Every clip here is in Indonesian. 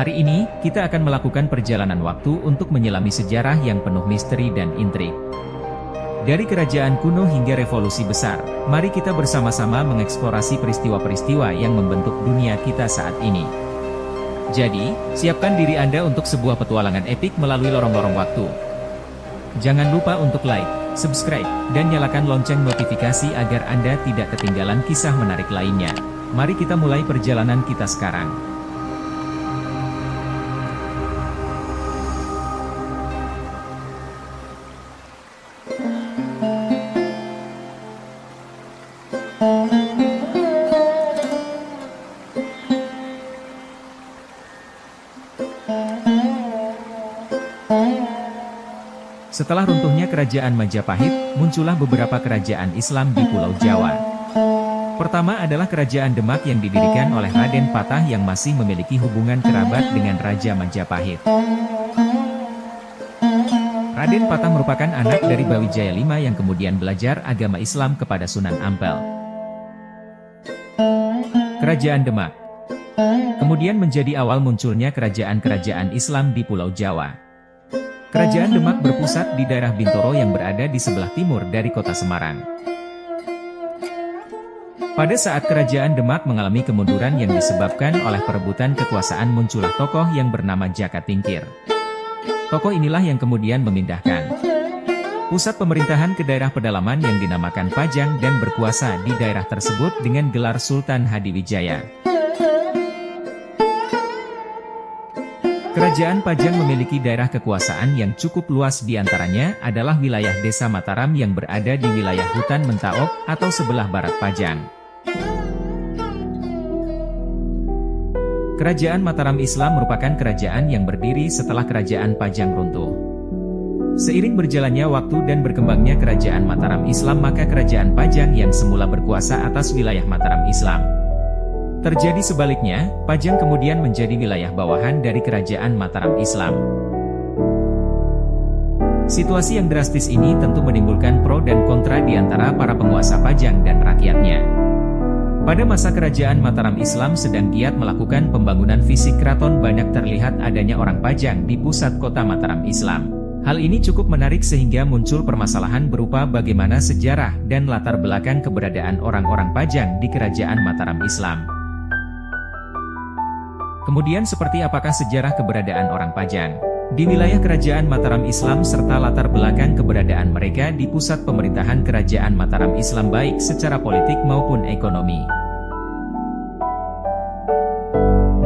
Hari ini, kita akan melakukan perjalanan waktu untuk menyelami sejarah yang penuh misteri dan intrik. Dari kerajaan kuno hingga revolusi besar, mari kita bersama-sama mengeksplorasi peristiwa-peristiwa yang membentuk dunia kita saat ini. Jadi, siapkan diri Anda untuk sebuah petualangan epik melalui lorong-lorong waktu. Jangan lupa untuk like, subscribe, dan nyalakan lonceng notifikasi agar Anda tidak ketinggalan kisah menarik lainnya. Mari kita mulai perjalanan kita sekarang. Setelah runtuhnya kerajaan Majapahit, muncullah beberapa kerajaan Islam di Pulau Jawa. Pertama adalah kerajaan Demak yang didirikan oleh Raden Patah yang masih memiliki hubungan kerabat dengan Raja Majapahit. Raden Patah merupakan anak dari Brawijaya V yang kemudian belajar agama Islam kepada Sunan Ampel. Kerajaan Demak kemudian menjadi awal munculnya kerajaan-kerajaan Islam di Pulau Jawa. Kerajaan Demak berpusat di daerah Bintoro yang berada di sebelah timur dari kota Semarang. Pada saat kerajaan Demak mengalami kemunduran yang disebabkan oleh perebutan kekuasaan, muncullah tokoh yang bernama Jaka Tingkir. Tokoh inilah yang kemudian memindahkan pusat pemerintahan ke daerah pedalaman yang dinamakan Pajang dan berkuasa di daerah tersebut dengan gelar Sultan Hadiwijaya. Kerajaan Pajang memiliki daerah kekuasaan yang cukup luas, diantaranya adalah wilayah Desa Mataram yang berada di wilayah hutan Mentaok atau sebelah barat Pajang. Kerajaan Mataram Islam merupakan kerajaan yang berdiri setelah kerajaan Pajang runtuh. Seiring berjalannya waktu dan berkembangnya kerajaan Mataram Islam, maka kerajaan Pajang yang semula berkuasa atas wilayah Mataram Islam. Terjadi sebaliknya, Pajang kemudian menjadi wilayah bawahan dari kerajaan Mataram Islam. Situasi yang drastis ini tentu menimbulkan pro dan kontra di antara para penguasa Pajang dan rakyatnya. Pada masa kerajaan Mataram Islam sedang giat melakukan pembangunan fisik keraton, banyak terlihat adanya orang Pajang di pusat kota Mataram Islam. Hal ini cukup menarik sehingga muncul permasalahan berupa bagaimana sejarah dan latar belakang keberadaan orang-orang Pajang di kerajaan Mataram Islam. Kemudian seperti apakah sejarah keberadaan orang Pajang di wilayah kerajaan Mataram Islam serta latar belakang keberadaan mereka di pusat pemerintahan kerajaan Mataram Islam baik secara politik maupun ekonomi.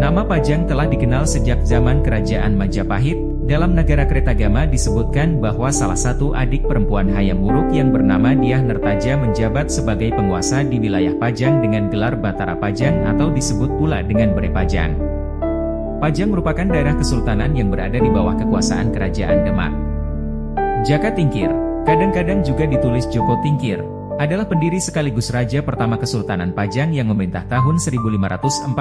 Nama Pajang telah dikenal sejak zaman kerajaan Majapahit. Dalam Nagara Kretagama disebutkan bahwa salah satu adik perempuan Hayam Wuruk yang bernama Dyah Nertaja menjabat sebagai penguasa di wilayah Pajang dengan gelar Batara Pajang atau disebut pula dengan Bere Pajang. Pajang merupakan daerah kesultanan yang berada di bawah kekuasaan kerajaan Demak. Jaka Tingkir, kadang-kadang juga ditulis Joko Tingkir, adalah pendiri sekaligus raja pertama Kesultanan Pajang yang memerintah tahun 1549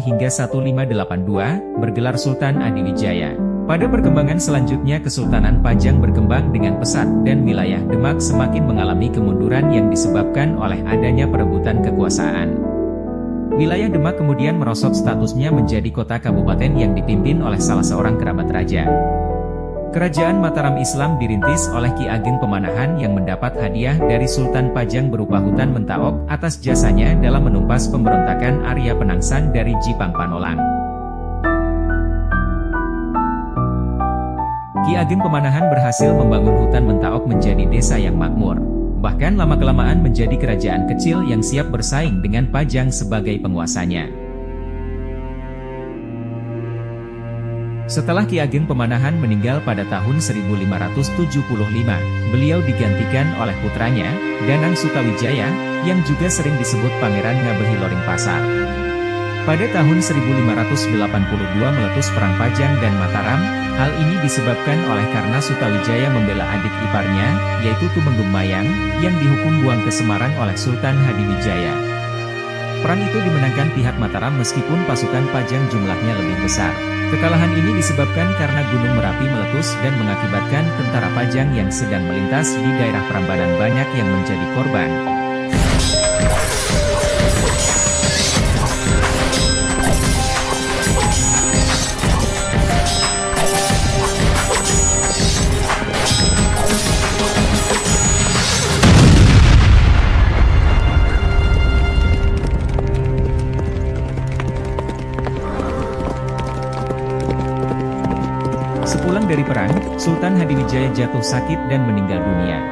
hingga 1582, bergelar Sultan Adiwijaya. Pada perkembangan selanjutnya Kesultanan Pajang berkembang dengan pesat dan wilayah Demak semakin mengalami kemunduran yang disebabkan oleh adanya perebutan kekuasaan. Wilayah Demak kemudian merosot statusnya menjadi kota kabupaten yang dipimpin oleh salah seorang kerabat raja. Kerajaan Mataram Islam dirintis oleh Ki Ageng Pemanahan yang mendapat hadiah dari Sultan Pajang berupa hutan Mentaok atas jasanya dalam menumpas pemberontakan Arya Penangsang dari Jipang Panolang. Ki Ageng Pemanahan berhasil membangun hutan Mentaok menjadi desa yang makmur. Bahkan lama-kelamaan menjadi kerajaan kecil yang siap bersaing dengan Pajang sebagai penguasanya. Setelah Ki Ageng Pemanahan meninggal pada tahun 1575, beliau digantikan oleh putranya, Danang Sutawijaya, yang juga sering disebut Pangeran Ngabehi Loring Pasar. Pada tahun 1582 meletus Perang Pajang dan Mataram. Hal ini disebabkan oleh karena Sutawijaya membela adik iparnya, yaitu Tumenggung Mayang, yang dihukum buang ke Semarang oleh Sultan Hadiwijaya. Perang itu dimenangkan pihak Mataram meskipun pasukan Pajang jumlahnya lebih besar. Kekalahan ini disebabkan karena Gunung Merapi meletus dan mengakibatkan tentara Pajang yang sedang melintas di daerah Prambanan banyak yang menjadi korban. Sultan Hadiwijaya jatuh sakit dan meninggal dunia.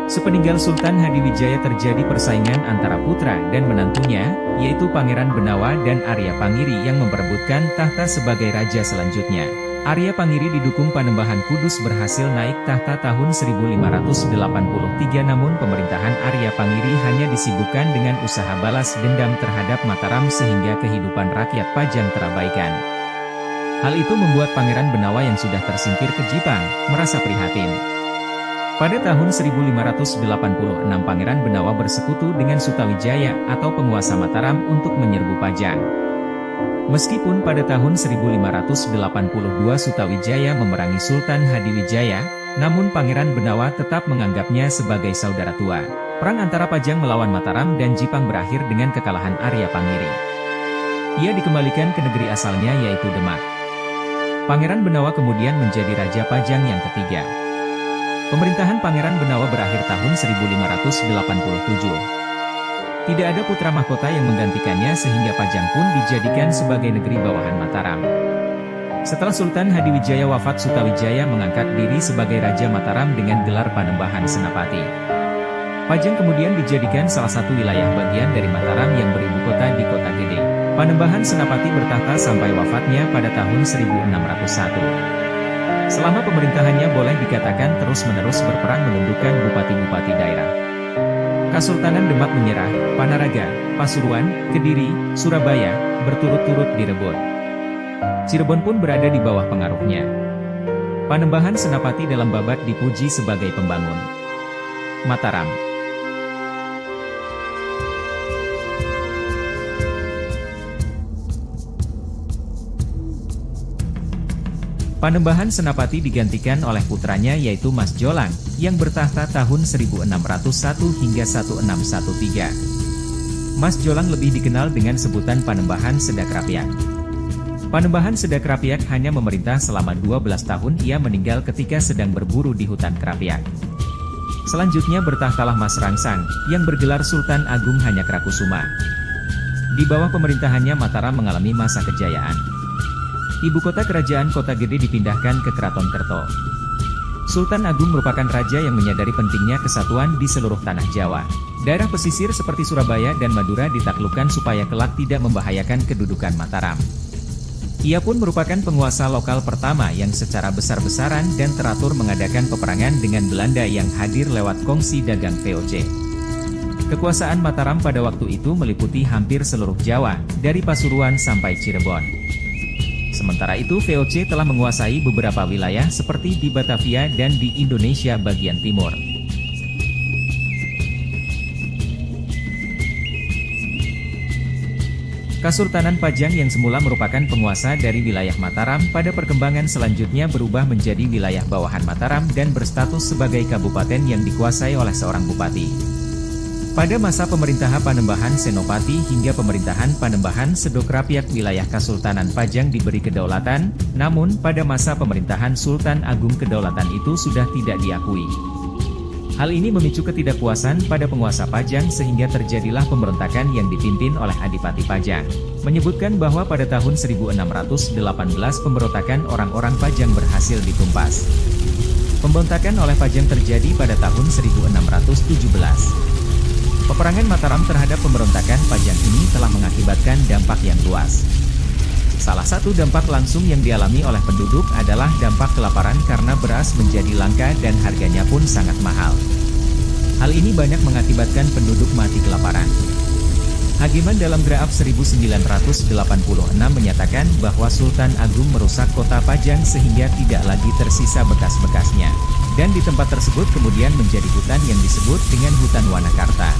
Sepeninggal Sultan Hadiwijaya terjadi persaingan antara putra dan menantunya, yaitu Pangeran Benawa dan Arya Pangiri yang memperebutkan tahta sebagai raja selanjutnya. Arya Pangiri didukung Panembahan Kudus berhasil naik tahta tahun 1583, namun pemerintahan Arya Pangiri hanya disibukkan dengan usaha balas dendam terhadap Mataram sehingga kehidupan rakyat Pajang terabaikan. Hal itu membuat Pangeran Benawa yang sudah tersingkir ke Jipang, merasa prihatin. Pada tahun 1586 Pangeran Benawa bersekutu dengan Sutawijaya atau penguasa Mataram untuk menyerbu Pajang. Meskipun pada tahun 1582 Sutawijaya memerangi Sultan Hadiwijaya, namun Pangeran Benawa tetap menganggapnya sebagai saudara tua. Perang antara Pajang melawan Mataram dan Jipang berakhir dengan kekalahan Arya Pangiri. Ia dikembalikan ke negeri asalnya yaitu Demak. Pangeran Benawa kemudian menjadi Raja Pajang yang ketiga. Pemerintahan Pangeran Benawa berakhir tahun 1587. Tidak ada putra mahkota yang menggantikannya sehingga Pajang pun dijadikan sebagai negeri bawahan Mataram. Setelah Sultan Hadiwijaya wafat, Sutawijaya mengangkat diri sebagai Raja Mataram dengan gelar Panembahan Senapati. Pajang kemudian dijadikan salah satu wilayah bagian dari Mataram yang beribu kota di Kota Gede. Panembahan Senapati bertahta sampai wafatnya pada tahun 1601. Selama pemerintahannya boleh dikatakan terus-menerus berperang menundukkan bupati-bupati daerah. Kesultanan Demak menyerah, Panaraga, Pasuruan, Kediri, Surabaya, berturut-turut direbut. Cirebon pun berada di bawah pengaruhnya. Panembahan Senapati dalam babat dipuji sebagai pembangun Mataram. Panembahan Senapati digantikan oleh putranya yaitu Mas Jolang, yang bertahta tahun 1601 hingga 1613. Mas Jolang lebih dikenal dengan sebutan Panembahan Sedakrapiak. Panembahan Sedakrapiak hanya memerintah selama 12 tahun, ia meninggal ketika sedang berburu di hutan Krapiak. Selanjutnya bertahtalah Mas Rangsang, yang bergelar Sultan Agung Hanyakrakusuma. Di bawah pemerintahannya Mataram mengalami masa kejayaan. Ibu kota kerajaan Kota Gede dipindahkan ke Keraton Kerto. Sultan Agung merupakan raja yang menyadari pentingnya kesatuan di seluruh tanah Jawa. Daerah pesisir seperti Surabaya dan Madura ditaklukkan supaya kelak tidak membahayakan kedudukan Mataram. Ia pun merupakan penguasa lokal pertama yang secara besar-besaran dan teratur mengadakan peperangan dengan Belanda yang hadir lewat kongsi dagang VOC. Kekuasaan Mataram pada waktu itu meliputi hampir seluruh Jawa, dari Pasuruan sampai Cirebon. Sementara itu VOC telah menguasai beberapa wilayah seperti di Batavia dan di Indonesia bagian timur. Kesultanan Pajang yang semula merupakan penguasa dari wilayah Mataram pada perkembangan selanjutnya berubah menjadi wilayah bawahan Mataram dan berstatus sebagai kabupaten yang dikuasai oleh seorang bupati. Pada masa pemerintahan Panembahan Senopati hingga pemerintahan Panembahan Sedokrapiak wilayah Kesultanan Pajang diberi kedaulatan, namun pada masa pemerintahan Sultan Agung kedaulatan itu sudah tidak diakui. Hal ini memicu ketidakpuasan pada penguasa Pajang sehingga terjadilah pemberontakan yang dipimpin oleh Adipati Pajang. Menyebutkan bahwa pada tahun 1618 pemberontakan orang-orang Pajang berhasil ditumpas. Pemberontakan oleh Pajang terjadi pada tahun 1617. Peperangan Mataram terhadap pemberontakan Pajang ini telah mengakibatkan dampak yang luas. Salah satu dampak langsung yang dialami oleh penduduk adalah dampak kelaparan karena beras menjadi langka dan harganya pun sangat mahal. Hal ini banyak mengakibatkan penduduk mati kelaparan. Hagiman dalam Draaf 1986 menyatakan bahwa Sultan Agung merusak kota Pajang sehingga tidak lagi tersisa bekas-bekasnya. Dan di tempat tersebut kemudian menjadi hutan yang disebut dengan Hutan Wanakarta.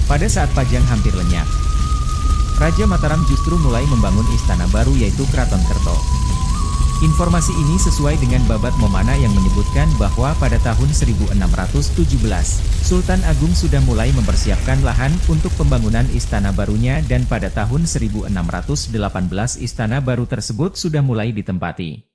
Pada saat Pajang hampir lenyap, Raja Mataram justru mulai membangun istana baru yaitu Keraton Kerto. Informasi ini sesuai dengan Babat Momana yang menyebutkan bahwa pada tahun 1617, Sultan Agung sudah mulai mempersiapkan lahan untuk pembangunan istana barunya dan pada tahun 1618 istana baru tersebut sudah mulai ditempati.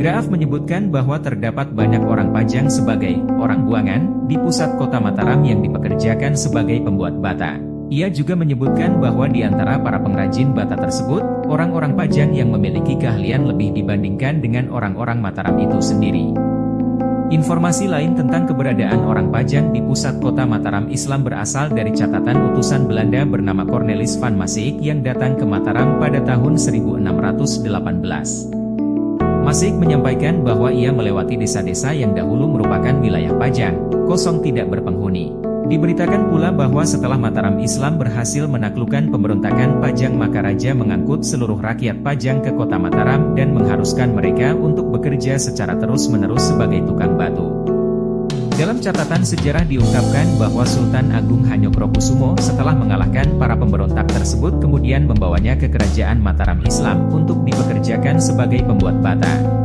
Draaf menyebutkan bahwa terdapat banyak orang Pajang sebagai orang buangan di pusat kota Mataram yang dipekerjakan sebagai pembuat bata. Ia juga menyebutkan bahwa di antara para pengrajin bata tersebut, orang-orang Pajang yang memiliki keahlian lebih dibandingkan dengan orang-orang Mataram itu sendiri. Informasi lain tentang keberadaan orang Pajang di pusat kota Mataram Islam berasal dari catatan utusan Belanda bernama Cornelis van Maaseik yang datang ke Mataram pada tahun 1618. Maaseik menyampaikan bahwa ia melewati desa-desa yang dahulu merupakan wilayah Pajang, kosong tidak berpenghuni. Diberitakan pula bahwa setelah Mataram Islam berhasil menaklukkan pemberontakan Pajang maka raja mengangkut seluruh rakyat Pajang ke kota Mataram dan mengharuskan mereka untuk bekerja secara terus-menerus sebagai tukang batu. Dalam catatan sejarah diungkapkan bahwa Sultan Agung Hanyokrokusumo setelah mengalahkan para pemberontak tersebut kemudian membawanya ke kerajaan Mataram Islam untuk dipekerjakan sebagai pembuat bata.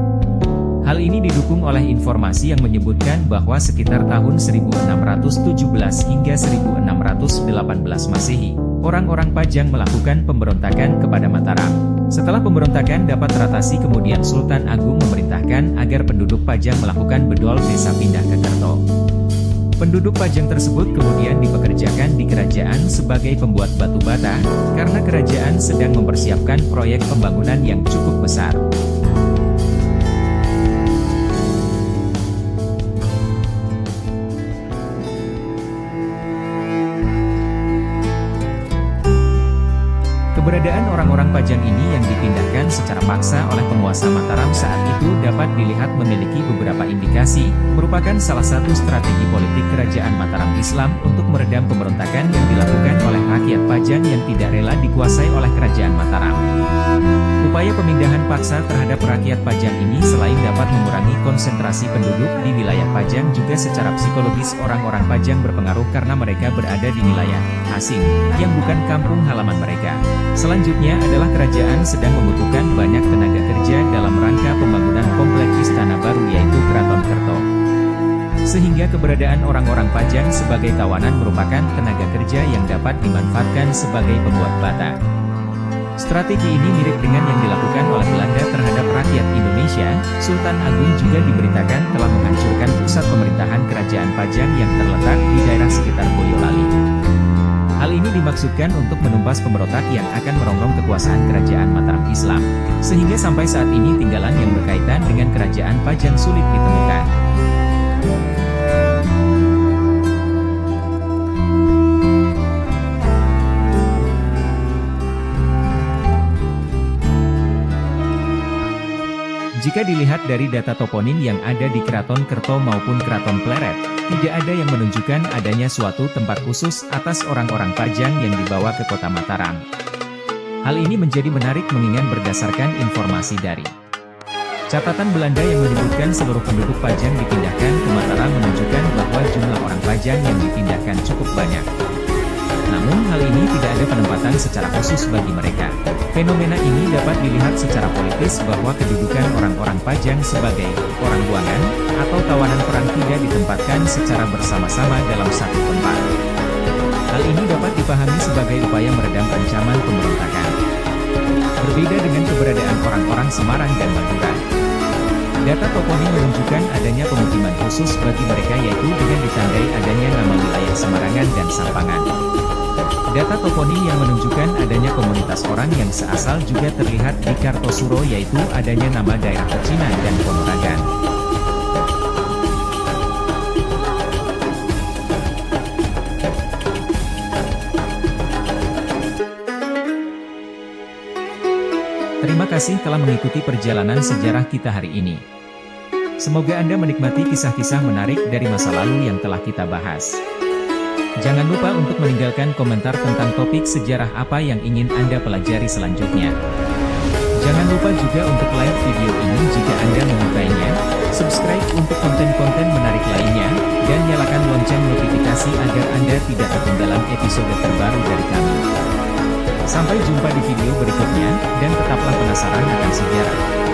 Hal ini didukung oleh informasi yang menyebutkan bahwa sekitar tahun 1617 hingga 1618 Masehi, orang-orang Pajang melakukan pemberontakan kepada Mataram. Setelah pemberontakan dapat teratasi kemudian Sultan Agung memerintahkan agar penduduk Pajang melakukan bedol desa pindah ke Kerto. Penduduk Pajang tersebut kemudian dipekerjakan di kerajaan sebagai pembuat batu bata, karena kerajaan sedang mempersiapkan proyek pembangunan yang cukup besar. Keberadaan orang-orang Pajang ini yang dipindahkan secara paksa oleh penguasa Mataram saat itu dapat dilihat memiliki beberapa indikasi, merupakan salah satu strategi politik kerajaan Mataram Islam untuk meredam pemberontakan yang dilakukan oleh rakyat Pajang yang tidak rela dikuasai oleh kerajaan Mataram. Upaya pemindahan paksa terhadap rakyat Pajang ini selain dapat mengurangi konsentrasi penduduk di wilayah Pajang juga secara psikologis orang-orang Pajang berpengaruh karena mereka berada di wilayah asing, yang bukan kampung halaman mereka. Selanjutnya adalah kerajaan sedang membutuhkan banyak tenaga kerja dalam rangka pembangunan kompleks istana baru yaitu Keraton Kerto. Sehingga keberadaan orang-orang Pajang sebagai tawanan merupakan tenaga kerja yang dapat dimanfaatkan sebagai pembuat bata. Strategi ini mirip dengan yang dilakukan oleh Belanda terhadap rakyat Indonesia. Sultan Agung juga diberitakan telah menghancurkan pusat pemerintahan kerajaan Pajang yang terletak di daerah sekitar Boyolali. Hal ini dimaksudkan untuk menumpas pemberontak yang akan merongrong kekuasaan kerajaan Mataram Islam, sehingga sampai saat ini tinggalan yang berkaitan dengan kerajaan Pajang sulit ditemukan. Jika dilihat dari data toponim yang ada di Keraton Kerto maupun Keraton Pleret, tidak ada yang menunjukkan adanya suatu tempat khusus atas orang-orang Pajang yang dibawa ke kota Mataram. Hal ini menjadi menarik mengingat berdasarkan informasi dari catatan Belanda yang menyebutkan seluruh penduduk Pajang dipindahkan ke Mataram menunjukkan bahwa jumlah orang Pajang yang dipindahkan cukup banyak. Namun hal ini tidak ada penempatan secara khusus bagi mereka. Fenomena ini dapat dilihat secara politis bahwa kedudukan orang-orang Pajang sebagai orang buangan atau tawanan perang tidak ditempatkan secara bersama-sama dalam satu tempat. Hal ini dapat dipahami sebagai upaya meredam ancaman pemberontakan. Berbeda dengan keberadaan orang-orang Semarang dan Madura. Data toponim menunjukkan adanya pemukiman khusus bagi mereka yaitu dengan ditandai adanya nama wilayah Semarangan dan Sampangan. Data toponim yang menunjukkan adanya komunitas orang yang seasal juga terlihat di Kartosuro yaitu adanya nama daerah Pecinan dan Ponorogan. Terima kasih telah mengikuti perjalanan sejarah kita hari ini. Semoga Anda menikmati kisah-kisah menarik dari masa lalu yang telah kita bahas. Jangan lupa untuk meninggalkan komentar tentang topik sejarah apa yang ingin Anda pelajari selanjutnya. Jangan lupa juga untuk like video ini jika Anda menyukainya, subscribe untuk konten-konten menarik lainnya, dan nyalakan lonceng notifikasi agar Anda tidak ketinggalan episode terbaru dari kami. Sampai jumpa di video berikutnya, dan tetaplah penasaran akan sejarah.